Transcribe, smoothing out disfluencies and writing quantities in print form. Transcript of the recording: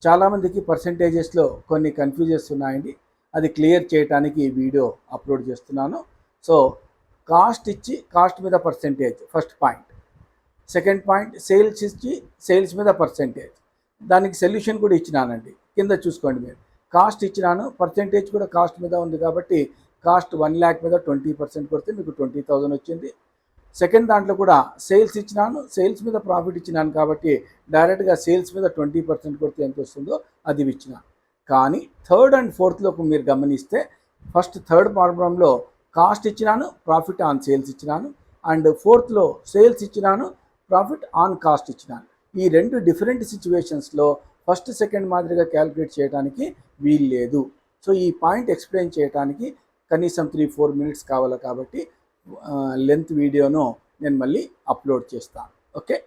చాలామందికి పర్సెంటేజెస్లో కొన్ని కన్ఫ్యూజెస్ ఉన్నాయండి. అది క్లియర్ చేయడానికి ఈ వీడియో అప్లోడ్ చేస్తున్నాను. సో కాస్ట్ ఇచ్చి కాస్ట్ మీద percentage first point. Second point sales ఇచ్చి సేల్స్ మీద పర్సెంటేజ్. దానికి సొల్యూషన్ కూడా ఇచ్చినానండి, కింద చూసుకోండి మీరు. కాస్ట్ ఇచ్చినాను, పర్సెంటేజ్ కూడా కాస్ట్ మీద ఉంది కాబట్టి కాస్ట్ 1 lakh మీద 20% కొడితే మీకు 20,000 వచ్చింది. సెకండ్ దాంట్లో కూడా సేల్స్ ఇచ్చినాను, సేల్స్ మీద ప్రాఫిట్ ఇచ్చినాను కాబట్టి డైరెక్ట్గా సేల్స్ మీద 20% కొడితే ఎంత వస్తుందో అది ఇచ్చినాను. కానీ థర్డ్ అండ్ ఫోర్త్లోకి మీరు గమనిస్తే ఫస్ట్ థర్డ్ ప్రాబ్లంలో కాస్ట్ ఇచ్చినాను, ప్రాఫిట్ ఆన్ సేల్స్ ఇచ్చినాను, అండ్ ఫోర్త్లో సేల్స్ ఇచ్చినాను, ప్రాఫిట్ ఆన్ కాస్ట్ ఇచ్చినాను. ఈ రెండు డిఫరెంట్ సిచ్యువేషన్స్లో ఫస్ట్ సెకండ్ మాదిరిగా క్యాలిక్యులేట్ చేయడానికి వీలు లేదు. సో ఈ పాయింట్ ఎక్స్ప్లెయిన్ చేయడానికి కనీసం 3-4 minutes కావాలి కాబట్టి లెంత్ వీడియోను నేను మళ్ళీ అప్లోడ్ చేస్తాను. ఓకే.